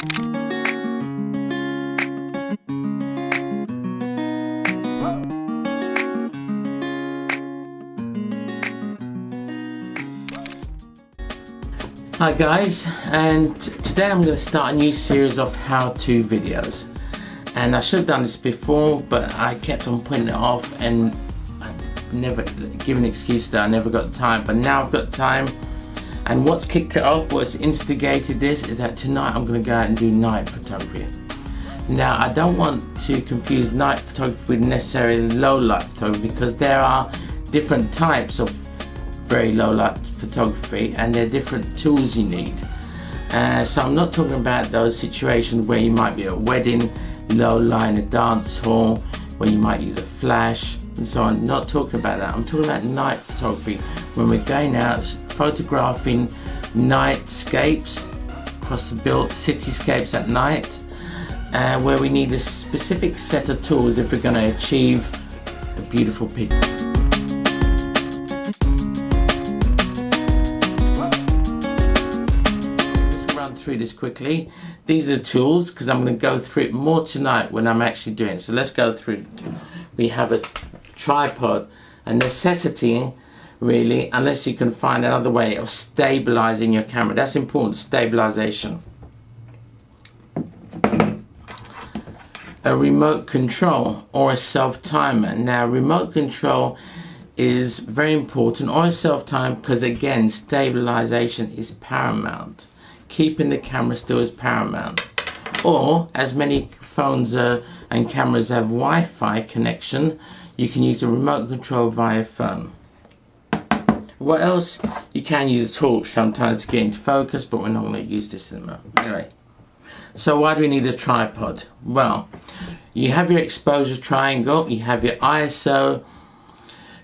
Hi guys, and today I'm going to start a new series of how-to videos, and I should have done this before, but I kept on putting it off and I never given an excuse that I never got time. But now I've got time, and what's kicked it off, what's instigated this, is that tonight I'm going to go out and do night photography. Now I don't want to confuse night photography with necessarily low light photography, because there are different types of very low light photography and there are different tools you need. So I'm not talking about those situations where you might be at a wedding, low light in a dance hall, where you might use a flash and so on. Not talking about that. I'm talking about night photography, when we're going out photographing nightscapes across the built cityscapes at night, where we need a specific set of tools if we're going to achieve a beautiful picture. Through this quickly. These are the tools, because I'm going to go through it more tonight when I'm actually doing it. So let's go through it. We have a tripod, a necessity really, unless you can find another way of stabilizing your camera. That's important, stabilization. A remote control or a self-timer. Now remote control is very important, or a self-timer, because again stabilization is paramount. Keeping the camera still is paramount. Or, as many phones and cameras have Wi-Fi connection, you can use a remote control via phone. What else? You can use a torch sometimes to get into focus, but we're not going to use this in a moment. Anyway, so why do we need a tripod? Well, you have your exposure triangle, you have your ISO,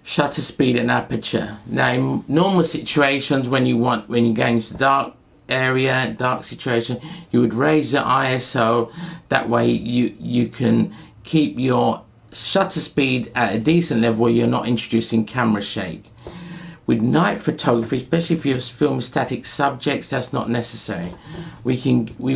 shutter speed and aperture. Now in normal situations, when you're going to dark area, dark situation, you would raise the ISO. That way you can keep your shutter speed at a decent level where you're not introducing camera shake. With night photography, especially if you're filming static subjects, that's not necessary. We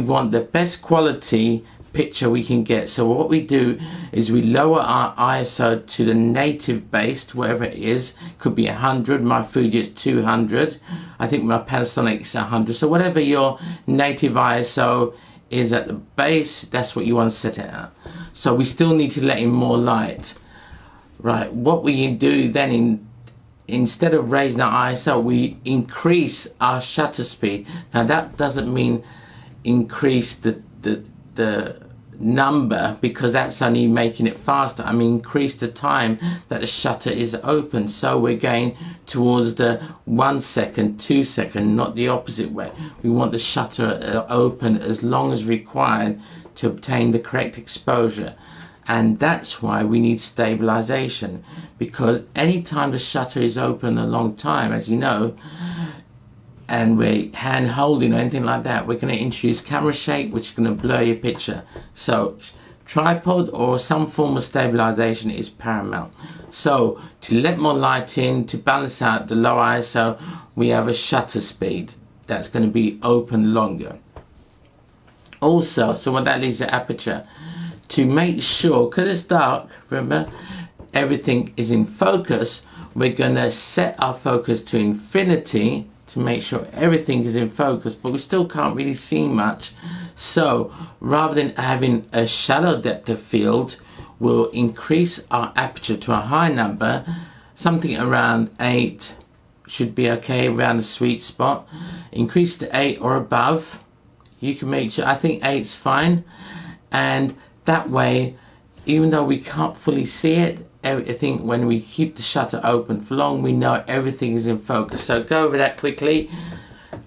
want the best quality picture we can get. So what we do is we lower our ISO to the native base, whatever it is. Could be 100, my Fuji is 200, I think my Panasonic is 100. So whatever your native ISO is at the base, that's what you want to set it at. So we still need to let in more light. Right, what we do then, instead of raising our ISO, we increase our shutter speed. Now that doesn't mean increase the number, because that's only making it faster. I mean increase the time that the shutter is open. So we're going towards the 1 second, 2 second, not the opposite way. We want the shutter open as long as required to obtain the correct exposure. And that's why we need stabilization, because anytime the shutter is open a long time, as you know, and we're hand holding or anything like that, we're going to introduce camera shake, which is going to blur your picture. So tripod or some form of stabilization is paramount. So to let more light in, to balance out the low ISO, we have a shutter speed that's going to be open longer. Also, so what that leaves the aperture, to make sure, because it's dark, remember, everything is in focus, we're going to set our focus to infinity to make sure everything is in focus, but we still can't really see much. So rather than having a shallow depth of field, we'll increase our aperture to a high number, something around 8 should be okay, around the sweet spot. Increase to 8 or above. You can make sure, I think 8's fine, and that way, even though we can't fully see it, I think when we keep the shutter open for long, we know everything is in focus. So go over that quickly.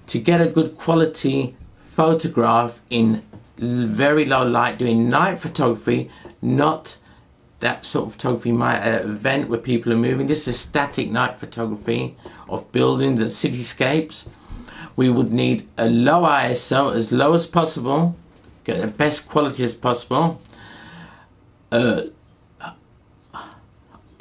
To get a good quality photograph in very low light, doing night photography, not that sort of photography you might at an event where people are moving. This is static night photography of buildings and cityscapes. We would need a low ISO, as low as possible, get the best quality as possible.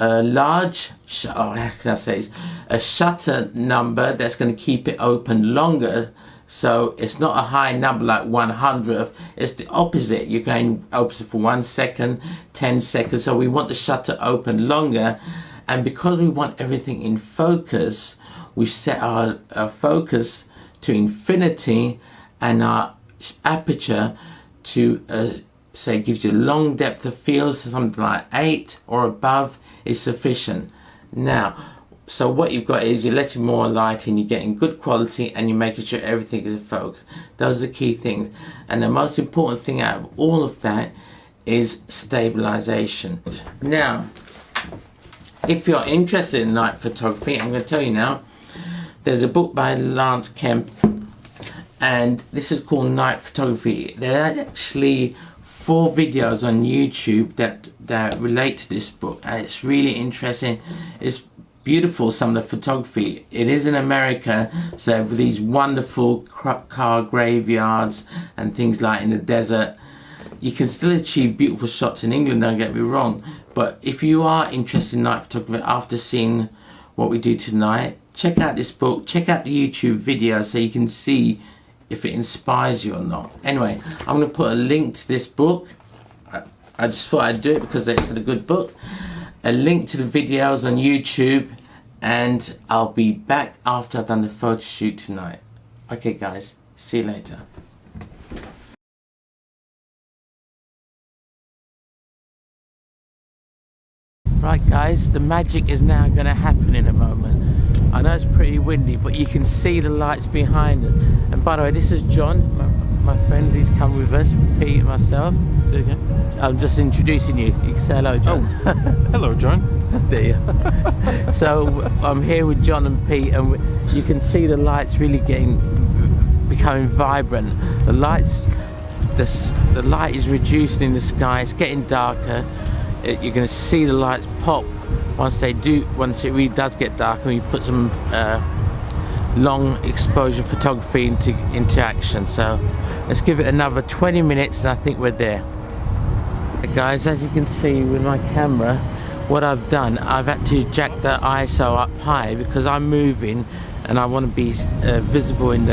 A large, how can I say this? A shutter number that's going to keep it open longer, So it's not a high number like 100th, it's the opposite. You're going opposite for 1 second, 10 seconds. So we want the shutter open longer. And because we want everything in focus, we set our focus to infinity and our aperture to, say, gives you long depth of field, so something like 8 or above is sufficient. Now, so what you've got is you're letting more light in, you're getting good quality, and you're making sure everything is in focus. Those are the key things. And the most important thing out of all of that is stabilization. Now, if you're interested in night photography, I'm going to tell you now, there's a book by Lance Kemp, and this is called Night Photography. There are actually 4 videos on YouTube that relate to this book, and it's really interesting. It's beautiful, some of the photography. It is in America, so they have these wonderful car graveyards and things like in the desert. You can still achieve beautiful shots in England, don't get me wrong, but if you are interested in night photography after seeing what we do tonight, check out this book, check out the YouTube video so you can see if it inspires you or not. Anyway, I'm going to put a link to this book. I just thought I'd do it because it's a good book. A link to the videos on YouTube, and I'll be back after I've done the photo shoot tonight. Okay guys, see you later. Right guys, the magic is now going to happen in a moment. I know it's pretty windy, but you can see the lights behind it. And by the way, this is John, my friend. He's come with us, Pete and myself. See you again. I'm just introducing you. You can say hello, John. Oh, hello, John. There you. So I'm here with John and Pete, and you can see the lights really becoming vibrant. The light is reducing in the sky. It's getting darker. You're going to see the lights pop once it really does get dark, and we put some long exposure photography into action. So let's give it another 20 minutes and I think we're there. Guys, as you can see with my camera, what I've done, I've had to jack the ISO up high because I'm moving and I want to be visible in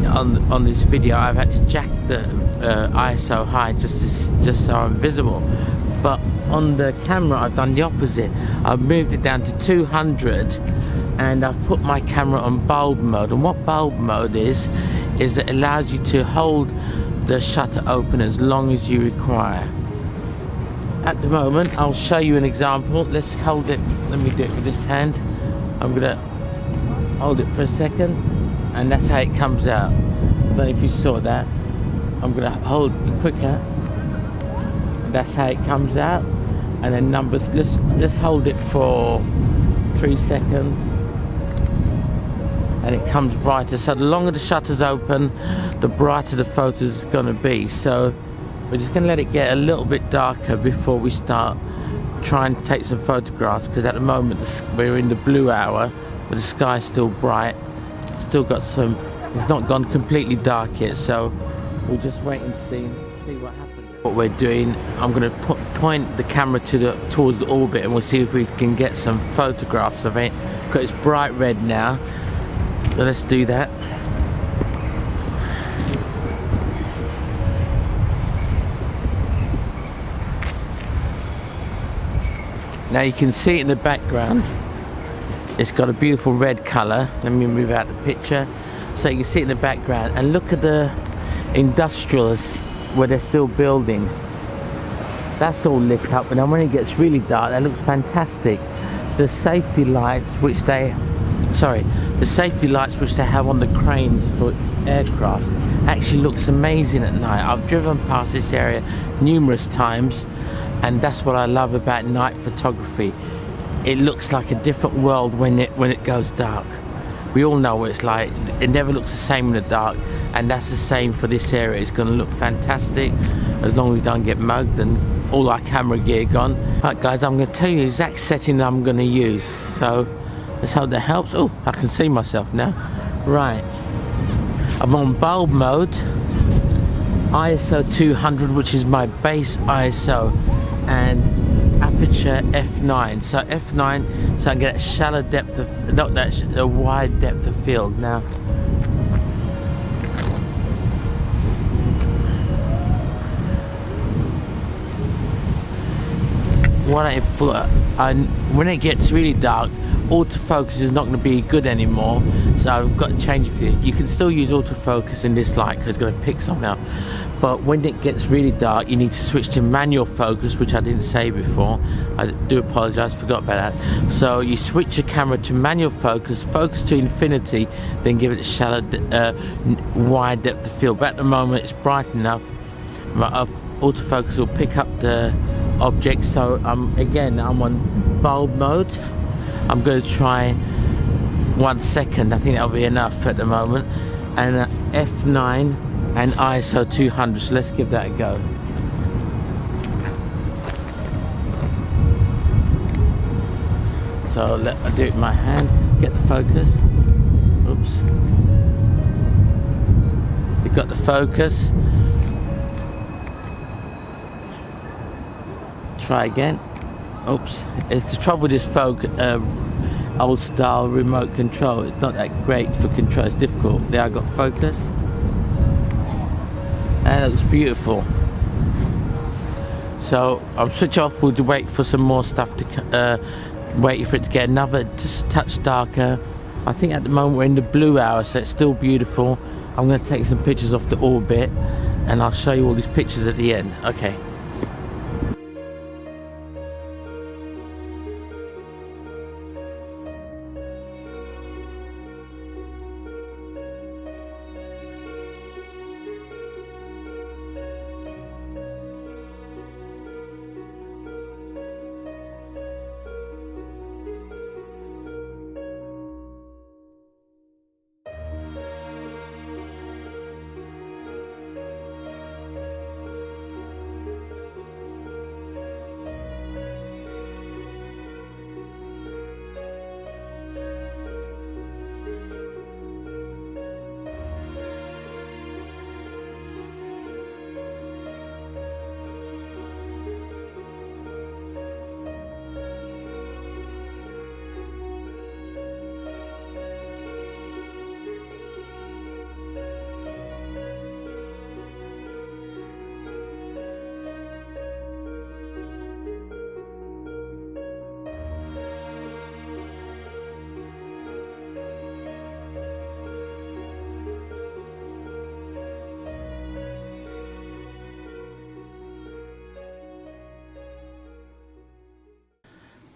on this video. I've had to jack the ISO high just so I'm visible. But on the camera I've done the opposite. I've moved it down to 200 and I've put my camera on bulb mode. And what bulb mode is it allows you to hold the shutter open as long as you require. At the moment, I'll show you an example. Let's hold it. Let me do it with this hand. I'm gonna hold it for a second, and that's how it comes out. I don't know if you saw that. I'm gonna hold it quicker. That's how it comes out. And then numbers. Let's hold it for 3 seconds, and it comes brighter. So the longer the shutter's open, the brighter the photo's gonna be. So we're just gonna let it get a little bit darker before we start trying to take some photographs, because at the moment we're in the blue hour, but the sky's still bright. Still got some. It's not gone completely dark yet, so we'll just wait and see what happens. What we're doing, I'm going to point the camera towards the orbit, and we'll see if we can get some photographs of it. Because it's bright red now, so let's do that. Now you can see it in the background. It's got a beautiful red colour. Let me move out the picture so you can see it in the background, and look at the industrials where they're still building. That's all lit up, and then when it gets really dark, that looks fantastic. The safety lights which they have on the cranes for aircraft actually looks amazing at night. I've driven past this area numerous times, and that's what I love about night photography. It looks like a different world when it goes dark. We all know what it's like. It never looks the same in the dark, and that's the same for this area. It's going to look fantastic as long as we don't get mugged and all our camera gear gone. Right guys, I'm going to tell you the exact setting that I'm going to use, so let's hope that helps. Oh, I can see myself now. Right, I'm on bulb mode, ISO 200, which is my base ISO, and aperture f9. So f9, so I can get a shallow depth of, a wide depth of field. Now when it gets really dark, autofocus is not going to be good anymore, so I've got to change it. You can still use autofocus in this light because it's going to pick something up, but when it gets really dark you need to switch to manual focus, which I didn't say before. I do apologize, forgot about that. So you switch your camera to manual focus, focus to infinity, then give it a shallow wide depth of field. But at the moment it's bright enough, autofocus will pick up the object. So again, I'm on bulb mode. I'm going to try 1 second. I think that'll be enough at the moment. And F9 and ISO 200. So let's give that a go. So I'll do it with my hand. Get the focus. Oops. We've got the focus. Try again. Oops. It's the trouble with this old style remote control. It's not that great for control. It's difficult. There I got focus. That looks beautiful. So I'll switch off. We'll wait for some more stuff to wait for it to get another just a touch darker. I think at the moment we're in the blue hour, so it's still beautiful. I'm going to take some pictures off the orbit and I'll show you all these pictures at the end. Okay.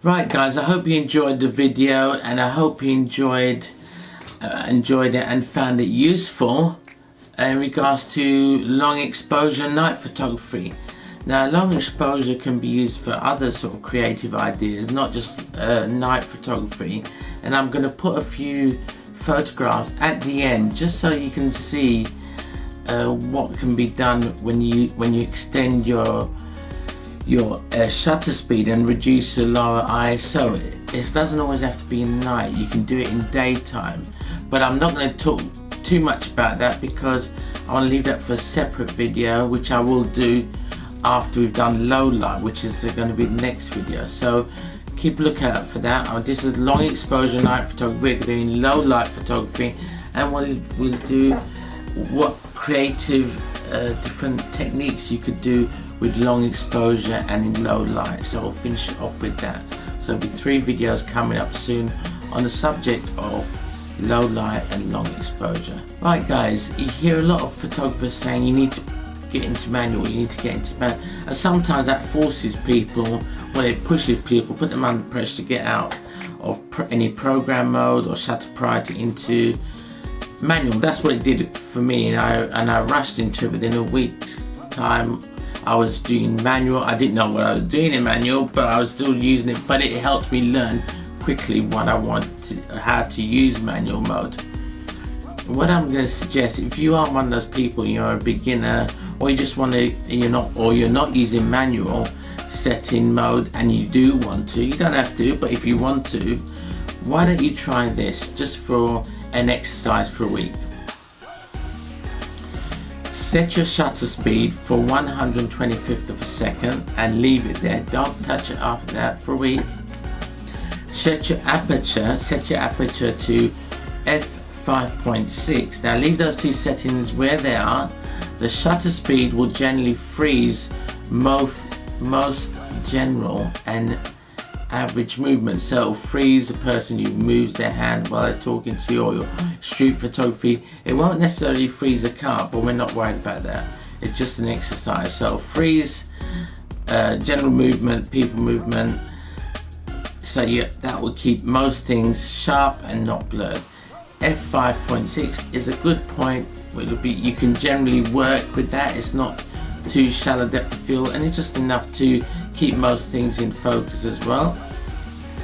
Right guys, I hope you enjoyed the video, and I hope you enjoyed it and found it useful in regards to long exposure night photography. Now, long exposure can be used for other sort of creative ideas, not just night photography. And I'm going to put a few photographs at the end just so you can see what can be done when you extend your shutter speed and reduce the lower ISO. It doesn't always have to be in night, you can do it in daytime. But I'm not going to talk too much about that because I want to leave that for a separate video, which I will do after we've done low light, which is going to be the next video. So keep a lookout for that. This is long exposure night photography. We're doing low light photography, and we'll do what creative different techniques you could do with long exposure and in low light. So we'll finish off with that. So there'll be 3 videos coming up soon on the subject of low light and long exposure. Right guys, you hear a lot of photographers saying you need to get into manual, you need to get into manual, and sometimes that forces people, well, it pushes people, put them under pressure to get out of any program mode or shutter priority into manual. That's what it did for me, and I rushed into it. Within a week's time I was doing manual. I didn't know what I was doing in manual, but I was still using it. But it helped me learn quickly what I wanted, how to use manual mode. What I'm going to suggest, if you are one of those people, you're a beginner, or you just want to, you're not using manual setting mode, and you do want to, you don't have to, but if you want to, why don't you try this just for an exercise for a week? Set your shutter speed for 1/125th of a second and leave it there. Don't touch it after that for a week. Set your aperture to f5.6. Now leave those 2 settings where they are. The shutter speed will generally freeze most general and average movement. So it'll freeze the person who moves their hand while they're talking to you, or your street photography. It won't necessarily freeze a car, but we're not worried about that. It's just an exercise. So it'll freeze general movement, people movement. So yeah, that will keep most things sharp and not blurred. f5.6 is a good point. It'll be, you can generally work with that. It's not too shallow depth of field, and it's just enough to keep most things in focus as well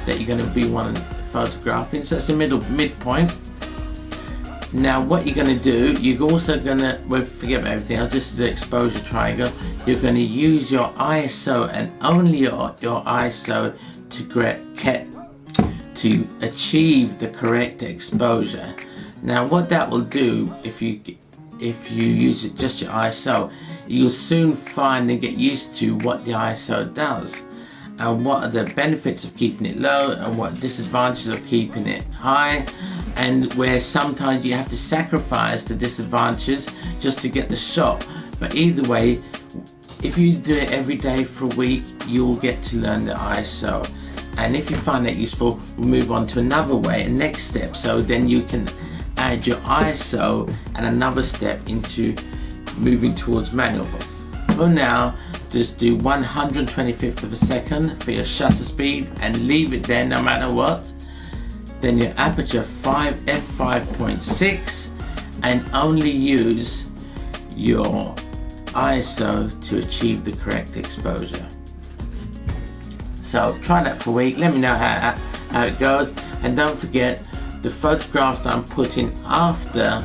that you're going to be wanting photographing. So it's a midpoint. Now what you're going to do, you're also going to, well, forget about everything else, just the exposure triangle. You're going to use your ISO and only your ISO to achieve the correct exposure. Now what that will do, if you use it just your ISO, you'll soon find and get used to what the ISO does and what are the benefits of keeping it low and what disadvantages of keeping it high, and where sometimes you have to sacrifice the disadvantages just to get the shot. But either way, if you do it every day for a week, you'll get to learn the ISO. And if you find that useful, we'll move on to another way, a next step. So then you can add your ISO and another step into moving towards manual. But for now, just do 1/125th of a second for your shutter speed and leave it there no matter what. Then your aperture f5.6, and only use your ISO to achieve the correct exposure. So try that for a week, let me know how it goes, and don't forget the photographs that I'm putting after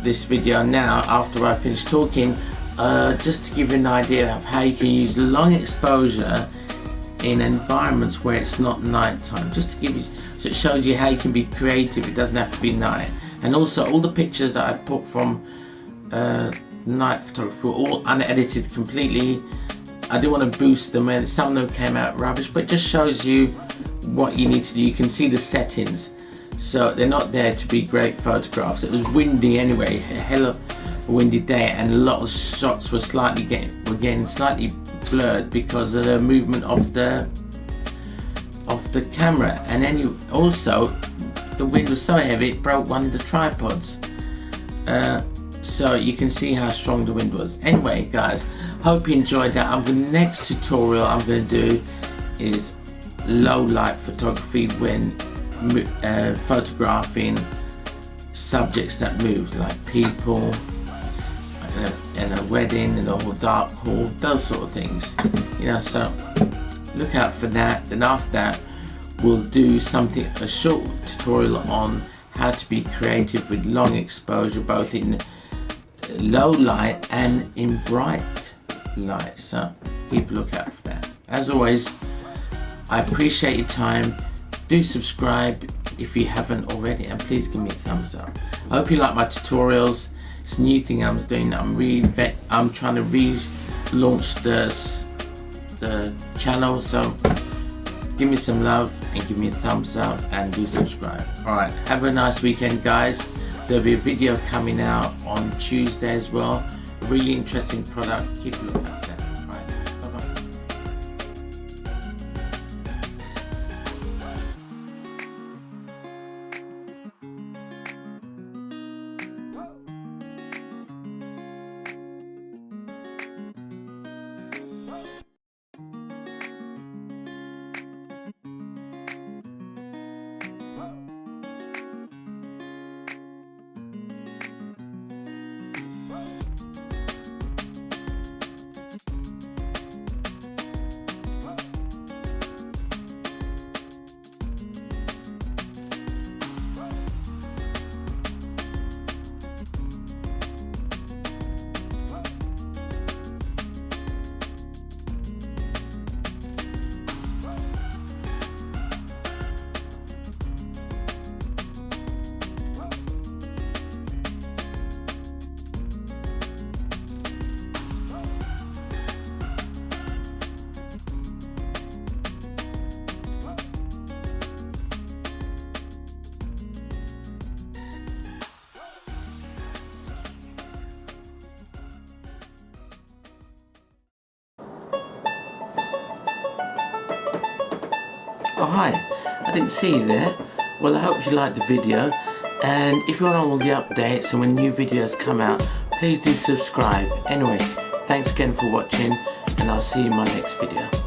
this video now, after I finish talking, just to give you an idea of how you can use long exposure in environments where it's not nighttime, just to give you, so it shows you how you can be creative. It doesn't have to be night. And also all the pictures that I put from night photography were all unedited completely. I do want to boost them, and some of them came out rubbish, but it just shows you what you need to do. You can see the settings, so they're not there to be great photographs. It was windy anyway, a hell of a windy day, and a lot of shots were getting slightly blurred because of the movement of the camera. And then also the wind was so heavy it broke one of the tripods, so you can see how strong the wind was. Anyway guys, hope you enjoyed that. The next tutorial I'm going to do is low light photography when photographing subjects that move, like people in a wedding, in a whole dark hall, those sort of things, you know. So look out for that. Then after that we'll do a short tutorial on how to be creative with long exposure, both in low light and in bright light. So keep a lookout for that. As always, I appreciate your time. Do subscribe if you haven't already, and please give me a thumbs up. I hope you like my tutorials. It's a new thing I'm doing. I'm trying to relaunch the channel, so give me some love and give me a thumbs up and do subscribe. Alright, have a nice weekend guys. There'll be a video coming out on Tuesday as well. A really interesting product. Keep a lookout for that. Oh hi, I didn't see you there. Well, I hope you liked the video, and if you want all the updates and when new videos come out, please do subscribe. Anyway, thanks again for watching, and I'll see you in my next video.